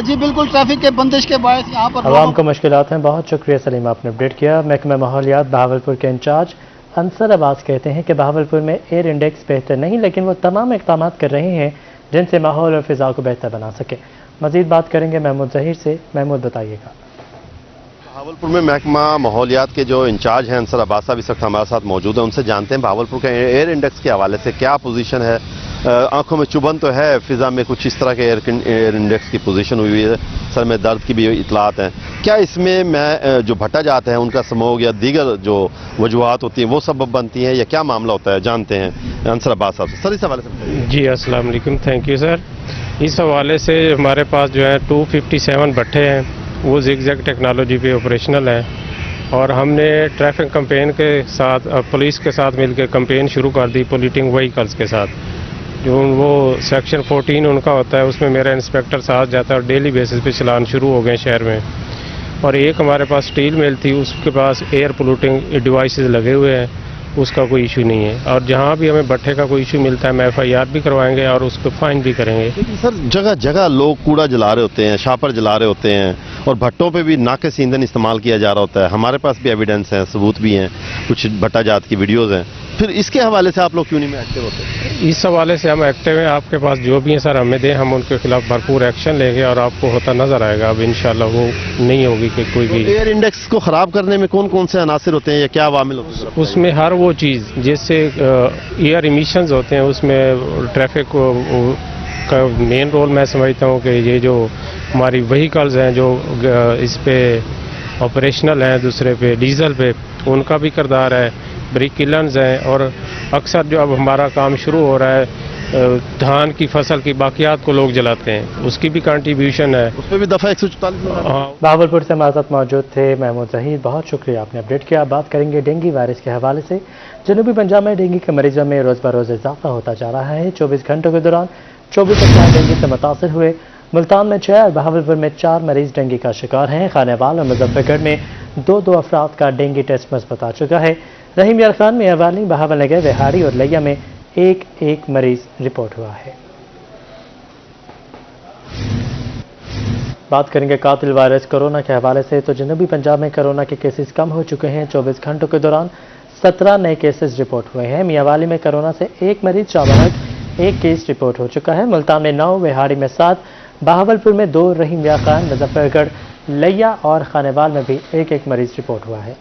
जी बिल्कुल, ट्रैफिक के बंदिश के बायस यहाँ पर आवाम को मुश्किलात हैं। बहुत शुक्रिया सलीम, आपने अपडेट किया। महकमा माहौलियात बहावलपुर के इंचार्ज अंसर अब्बास कहते हैं कि बहावलपुर में एयर इंडेक्स बेहतर नहीं, लेकिन वो तमाम इक़दाम कर रहे हैं जिनसे माहौल और फिजा को बेहतर बना सके। मजीद बात करेंगे महमूद जहीर से। महमूद बताइएगा। बहावलपुर में महकमा माहौलियात के जो इंचार्ज हैं अंसर अब्बास साहब इस वक्त हमारे साथ मौजूद हैं, उनसे जानते हैं बहावलपुर के एयर इंडेक्स के हवाले से क्या पोजीशन है। आंखों में चुभन तो है, फिजा में कुछ इस तरह के एयर इंडेक्स की पोजीशन हुई है, सर में दर्द की भी इतलात हैं। क्या इसमें जो भट्टा जाते हैं उनका स्मोग या दीगर जो वजूहात होती हैं वो सबब बनती हैं, या क्या मामला होता है, जानते हैं अंसर अब्बास साहब से। सर इस हवाले से जी अस्सलाम वालेकुम, थैंक यू सर। इस हवाले से हमारे पास जो है 257 भट्टे हैं, वो ज़िगज़ैग टेक्नोलॉजी पे ऑपरेशनल हैं, और हमने ट्रैफिक कैंपेन के साथ पुलिस के साथ मिलकर कैंपेन शुरू कर दी पोल्यूटिंग व्हीकल्स के साथ। जो वो सेक्शन 14 उनका होता है, उसमें मेरा इंस्पेक्टर साथ जाता है और डेली बेसिस पे चलान शुरू हो गए शहर में। और एक हमारे पास स्टील मिल थी, उसके पास एयर पोल्यूटिंग डिवाइसेस लगे हुए हैं, उसका कोई इशू नहीं है। और जहाँ भी हमें भट्टे का कोई इशू मिलता है, हम FIR भी करवाएंगे और उसको फाइन भी करेंगे। लेकिन सर जगह जगह लोग कूड़ा जला रहे होते हैं, शापर जला रहे होते हैं, और भट्टों पे भी नाकिस ईंधन इस्तेमाल किया जा रहा होता है। हमारे पास भी एविडेंस है, सबूत भी हैं, कुछ भट्टा जात की वीडियोज़ हैं। फिर इसके हवाले से आप लोग क्यों नहीं एक्टिव होते? इस हवाले से हम एक्टिव हैं। आपके पास जो भी हैं सर हमें दें, हम उनके खिलाफ भरपूर एक्शन लेंगे और आपको होता नजर आएगा। अब इंशाल्लाह वो नहीं होगी कि कोई भी। एयर इंडेक्स को ख़राब करने में कौन कौन से अनासर होते हैं या क्या अवामिल होते हैं? उसमें हर वो चीज़ जिससे एयर इमिशंस होते हैं, उसमें ट्रैफिक का मेन रोल मैं समझता हूँ कि ये जो हमारी व्हीकल्स हैं जो इस पे ऑपरेशनल हैं, दूसरे पे डीजल पे, उनका भी किरदार है, ब्रिक किलर्स हैं। और अक्सर जो अब हमारा काम शुरू हो रहा है, धान की फसल की बाकियात को लोग जलाते हैं, उसकी भी कंट्रीब्यूशन है। उसमें भी दफ़ा 144। हाँ, बहावलपुर से हमारे साथ मौजूद थे महमूद जहीर, बहुत शुक्रिया आपने अपडेट किया। बात करेंगे डेंगू वायरस के हवाले से। जनूबी पंजाब में डेंगू के मरीजों में रोज़ बरोज़ इजाफा होता जा रहा है। 24 घंटों के दौरान 24 अफराद डेंगू से मुतासर हुए। मुल्तान में 6 और बहावलपुर में 4 मरीज डेंगू का शिकार हैं। खानेवाल और मुजफ्फरगढ़ में 2 अफराद का डेंगू टेस्ट मस्बत आ चुका है। रहीम यार खान में अवाली, बहावल नगर, विहाड़ी और लिया में एक मरीज रिपोर्ट हुआ है। बात करेंगे कातिल वायरस कोरोना के हवाले से। तो जनूबी पंजाब में कोरोना के केसेस कम हो चुके हैं। 24 घंटों के दौरान 17 नए केसेस रिपोर्ट हुए हैं। मियांवाली में कोरोना से 1 मरीज, चाबहाट 1 केस रिपोर्ट हो चुका है। मुल्तान में 9, विहाड़ी में 7, बहावलपुर में 2, रहीम यार खान, मुजफ्फरगढ़, लिया और खानेवाल में भी 1 मरीज रिपोर्ट हुआ है।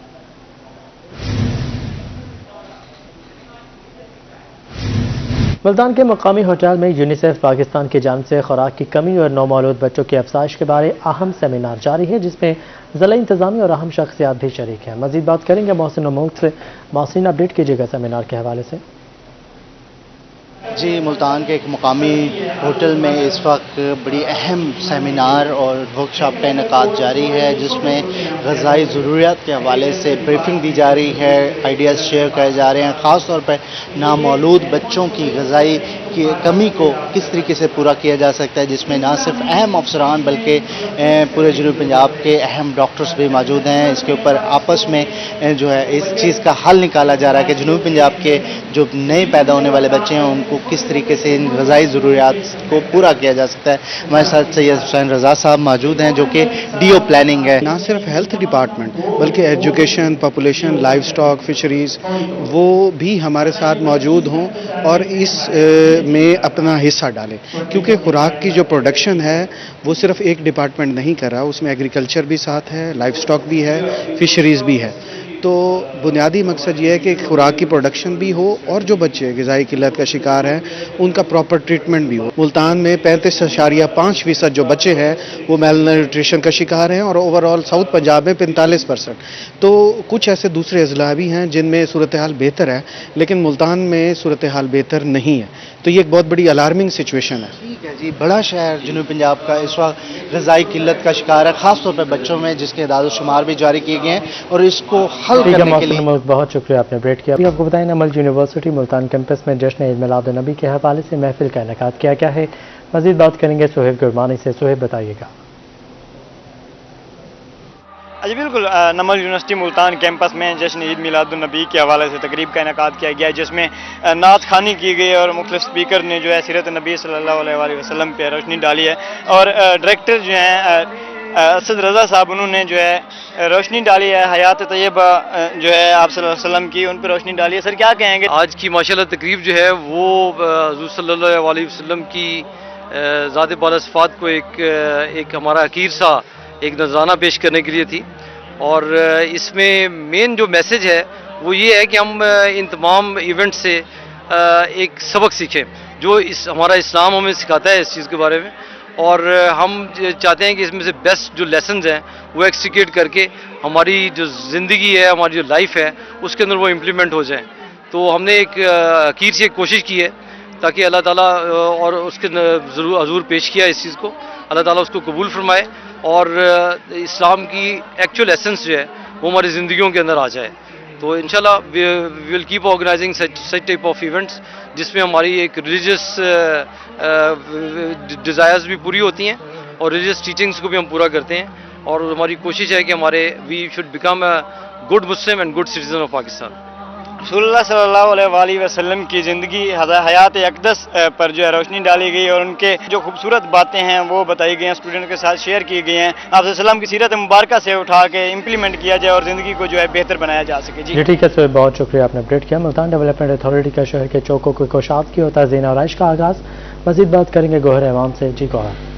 मुल्तान के मकामी होटल में यूनिसेफ पाकिस्तान की जानिब से खुराक की कमी और नौमौलूद बच्चों की अफजाइश के बारे अहम सेमिनार जारी है, जिसमें ज़िला इंतजामी और अहम शख्सियात भी शरीक हैं। मजीद बात करेंगे मोहसिन मुल्क से। मोहसिन, अपडेट कीजिएगा सेमिनार के हवाले से। जी, मुल्तान के एक मुकामी होटल में इस वक्त बड़ी अहम सेमिनार और वर्कशॉप का इनेकाद जारी है, जिसमें ग़िज़ाई ज़रूरियात के हवाले से ब्रीफिंग दी जा रही है, आइडियाज़ शेयर करे जा रहे हैं। ख़ास तौर पर नामौलूद बच्चों की ग़िज़ाई की कमी को किस तरीके से पूरा किया जा सकता है, जिसमें ना सिर्फ अहम अफसरान बल्कि पूरे जनूबी पंजाब के अहम डॉक्टर्स भी मौजूद हैं। इसके ऊपर आपस में जो है इस चीज़ का हल निकाला जा रहा है कि जनूबी पंजाब के जो नए पैदा होने वाले बच्चे हैं उनको किस तरीके से इन ग़िज़ाई ज़रूरियात को पूरा किया जा सकता है। हमारे साथ सैयद हुसैन रज़ा साहब मौजूद हैं, जो कि DO प्लानिंग है। ना सिर्फ हेल्थ डिपार्टमेंट बल्कि education, population, live stock, fisheries, वो भी हमारे साथ मौजूद हों और इस में अपना हिस्सा डालें, क्योंकि खुराक की जो प्रोडक्शन है वो सिर्फ एक डिपार्टमेंट नहीं कर रहा, उसमें एग्रीकल्चर भी साथ है, लाइव स्टॉक भी है, फिशरीज़ भी है। तो बुनियादी मकसद ये है कि खुराक की प्रोडक्शन भी हो और जो बच्चे ग़िज़ाई किल्लत का शिकार हैं उनका प्रॉपर ट्रीटमेंट भी हो। मुल्तान में 35.5% जो बच्चे हैं वो मेल न्यूट्रिशन का शिकार हैं और ओवरऑल साउथ पंजाब में 45%। तो कुछ ऐसे दूसरे अजला भी हैं जिनमें सूरत हाल बेहतर है, लेकिन मुल्तान में सूरत हाल बेहतर नहीं है। तो ये एक बहुत बड़ी अलार्मिंग सिचुएशन है। ठीक है जी, बड़ा शहर जनूबी पंजाब का इस वक्त ग़िज़ाई किल्लत का शिकार है, ख़ासतौर पर बच्चों में, जिसके इदाद शुमार भी जारी किए गए हैं और इसको हल करने के लिए बहुत शुक्रिया आपने अपडेट किया। अभी आपको बताएं, नमल यूनिवर्सिटी मुल्तान कैंपस में जश्न ईद मिलाद नबी के हवाले से महफिल का इनेकाद किया गया है। मजीद बात करेंगे सुहेब गुरमानी से। सुहेब बताइएगा। जी बिल्कुल, नमल यूनिवर्सिटी मुल्तान कैंपस में जश्न ईद मिलादुन्नबी के हवाले से तकरीब का इनेकाद किया गया है, जिसमें नात खानी की गई और मुख्तलिफ स्पीकर ने जो है सीरत नबी सल्लल्लाहु अलैहि वसल्लम पे रोशनी डाली है। और डायरेक्टर जो हैं असद रज़ा साहब, उन्होंने जो है रोशनी डाली है हयात तैयबा जो है आप सल्लल्लाहु अलैहि वसल्लम की, उन पर रोशनी डाली है। सर क्या कहेंगे? आज की माशाल्लाह तकरीब जो है वो हुज़ूर सल्लल्लाहु अलैहि वसल्लम की ज़ात बालसिफ़ात को एक हमारा अकीर सा एक नजराना पेश करने के लिए थी। और इसमें मेन जो मैसेज है वो ये है कि हम इन तमाम इवेंट से एक सबक सीखें जो हमारा इस्लाम हमें सिखाता है इस चीज़ के बारे में। और हम चाहते हैं कि इसमें से बेस्ट जो लेसन्स हैं वो एक्सिक्यूट करके हमारी जो ज़िंदगी है, हमारी जो लाइफ है, उसके अंदर वो इम्प्लीमेंट हो जाए। तो हमने एक अकीर से एक कोशिश की है ताकि अल्लाह ताला और उसके ज़रूर हजूर पेश किया इस चीज़ को, अल्लाह ताला उसको कबूल फरमाए और इस्लाम की एक्चुअल एसेंस जो है वो हमारी ज़िंदगियों के अंदर आ जाए। तो इंशाल्लाह we will keep organizing such type of events जिसमें हमारी एक रिलीजियस डिज़ायर्स भी पूरी होती हैं और रिलीजियस टीचिंग्स को भी हम पूरा करते हैं। और हमारी कोशिश है कि we should become a good Muslim and good citizen of Pakistan. रसूलुल्लाह सल्लल्लाहु अलैहि वसल्लम की ज़िंदगी हयात अक़दस पर जो है रोशनी डाली गई और उनके जो खूबसूरत बातें हैं वो बताई गई हैं, स्टूडेंट के साथ शेयर की गई हैं। आप सल्लम की सीरत मुबारक से उठा के इम्प्लीमेंट किया जाए और ज़िंदगी को जो है बेहतर बनाया जा सके। जी ठीक है सर, बहुत शुक्रिया, आपने अपडेट किया। मुल्तान डेवलपमेंट अथॉरिटी का शहर के चौकों को कोशाद की और तज़ीन आराइश का आगाज़। मज़ीद बात करेंगे गोहर इमाम से। जी गोहर।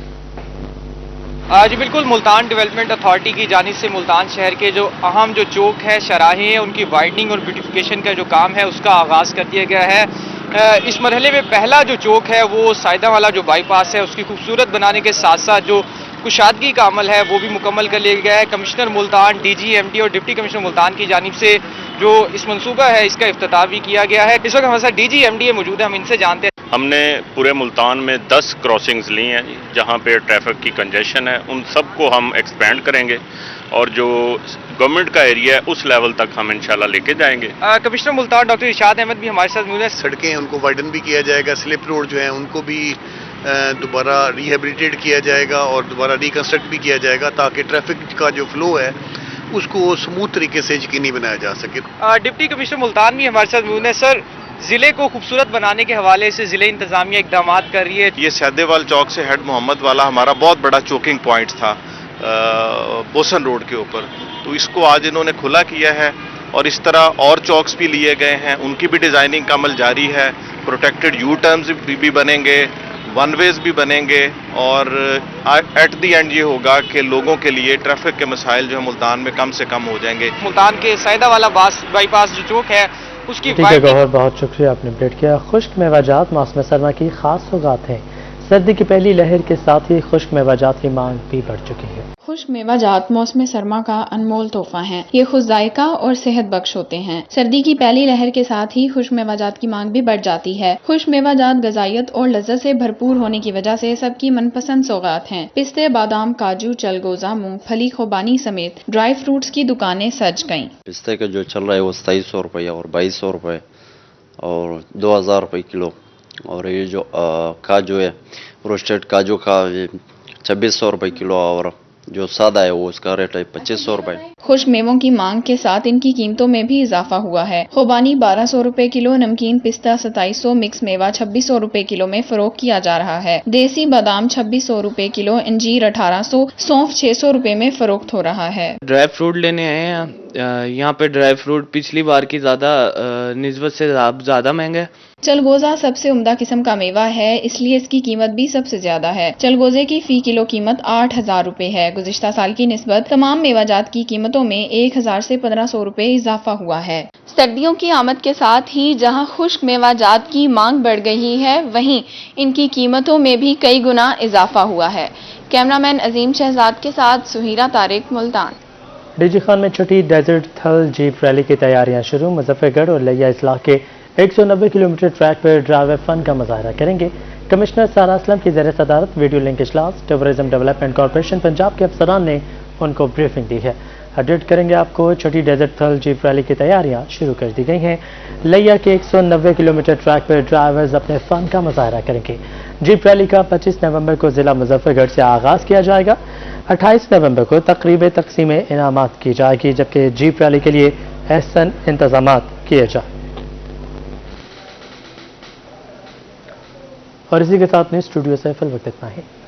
जी बिल्कुल, मुल्तान डेवलपमेंट अथॉरिटी की जानिब से मुल्तान शहर के जो अहम जो चौक है, शराहें हैं, उनकी वाइडनिंग और ब्यूटिफिकेशन का जो काम है उसका आगाज़ कर दिया गया है। इस मरहले में पहला जो चौक है वो सायदा वाला जो बाईपास है उसकी खूबसूरत बनाने के साथ साथ जो कुशादगी का अमल है वो भी मुकम्मल कर लिया गया है। कमिश्नर मुल्तान, DG, MD और डिप्टी कमिश्नर मुल्तान की जानिब से जो इस मनसूबा है इसका इफ्तिताह भी किया गया है। इस वक्त हमारे साथ DG, MD मौजूद है, हम इनसे जानते हैं। हमने पूरे मुल्तान में 10 क्रॉसिंग्स ली हैं जहां पे ट्रैफिक की कंजेशन है, उन सब को हम एक्सपेंड करेंगे और जो गवर्नमेंट का एरिया है उस लेवल तक हम इंशाल्लाह लेके जाएंगे। कमिश्नर मुल्तान डॉक्टर इरशाद अहमद भी हमारे साथ मौजूद है। सड़कें उनको वाइडन भी किया जाएगा, स्लिप रोड जो है उनको भी दोबारा रिहेबिलिटेट किया जाएगा और दोबारा रिकंस्ट्रक्ट भी किया जाएगा ताकि ट्रैफिक का जो फ्लो है उसको स्मूथ तरीके से यकीनी बनाया जा सके। डिप्टी कमिश्नर मुल्तान भी हमारे साथ मौजूद है। सर, जिले को खूबसूरत बनाने के हवाले से जिले इंतजामिया इकदाम कर रही है। ये सैदेवाल चौक से हेड मोहम्मद वाला हमारा बहुत बड़ा चोकिंग पॉइंट था बोसन रोड के ऊपर, तो इसको आज इन्होंने खुला किया है और इस तरह और चौक्स भी लिए गए हैं, उनकी भी डिज़ाइनिंग का अमल जारी है। प्रोटेक्टेड यू टर्न्स भी बनेंगे, वन वेज भी बनेंगे और एट दी एंड ये होगा कि लोगों के लिए ट्रैफिक के मसाइल जो है मुल्तान में कम से कम हो जाएंगे। मुल्तान के सैदा वाला बाईपास जो चौक है उसकी ठीक है गौहर, बहुत शुक्रिया, आपने अपडेट किया। खुश्क मेवाजात मौसम सरमा की खास सौगात हैं। सर्दी की पहली लहर के साथ ही खुश्क मेवाजात की मांग भी बढ़ चुकी है। खुश्क मेवाजात मौसम सरमा का अनमोल तोहफा हैं। ये खुश जायका और सेहत बख्श होते हैं। सर्दी की पहली लहर के साथ ही खुश्क मेवाजात की मांग भी बढ़ जाती है। खुश्क मेवाजात गजाइत और लज्जत से भरपूर होने की वजह से सबकी मनपसंद सौगात हैं। पिस्ते, बादाम, काजू, चलगोजा, मूंगफली, खुबानी समेत ड्राई फ्रूट्स की दुकानें सज गईं। पिस्ते का जो चल रहा है वो 2700 रुपये और 2200 रुपये और 2000 रुपये किलो, और ये जो काजू है रोस्टेड काजू का 2600 रुपये किलो और जो सादा है वो उसका रेट है 2500 रुपये। खुश्क मेवों की मांग के साथ इनकी कीमतों में भी इजाफा हुआ है। खुबानी 1200 रुपए किलो, नमकीन पिस्ता 2700, मिक्स मेवा 2600 रुपए किलो में फरोख्त किया जा रहा है। देसी बादाम 2600 रुपए किलो, अंजीर 1800, सौंफ 600 रुपए में फरोख्त हो रहा है। ड्राई फ्रूट लेने आए हैं, यहाँ पे ड्राई फ्रूट पिछली बार की निस्बत से ज्यादा महंगा है। चलगोजा सबसे उम्दा किस्म का मेवा है, इसलिए इसकी कीमत भी सबसे ज्यादा है। चलगोजे की फी किलो कीमत 8000 रुपए है। गुज़िश्ता साल की निस्बत तमाम मेवाजात की कीमतों में 1000 से 1500 रुपए इजाफा हुआ है। सर्दियों की आमद के साथ ही जहां खुश्क मेवाजात की मांग बढ़ गई है, वहीं इनकी कीमतों में भी कई गुना इजाफा हुआ है। कैमरामैन अजीम शहजाद के साथ सुहीरा तारिक, मुल्तान। डीजी खान में छठी डेजर्ट थल जीप रैली की तैयारियां शुरू। मुजफ्फरगढ़ और लिया इस्लाह के 190 किलोमीटर ट्रैक पर ड्राइवर फन का मुजाहरा करेंगे। कमिश्नर सारा असलम की ज़ेर सदारत वीडियो लिंक इजलास टूरिज्म डेवलपमेंट कॉरपोरेशन पंजाब के अफसरान ने उनको ब्रीफिंग दी है। अपडेट करेंगे आपको। छठी डेजर्ट थल जीप रैली की तैयारियां शुरू कर दी गई हैं। लिया के 190 किलोमीटर ट्रैक पर ड्राइवर्स अपने फन का मुजाहरा करेंगे। जीप रैली का 25 नवंबर को जिला मुजफ्फरगढ़ से आगाज किया जाएगा। 28 नवंबर को तकरीब तकसीम इनामात की जाएगी, जबकि जीप रैली के लिए अहसन इंतजामात किए जाए। और इसी के साथ में स्टूडियो से फिल वक्त इतना ही।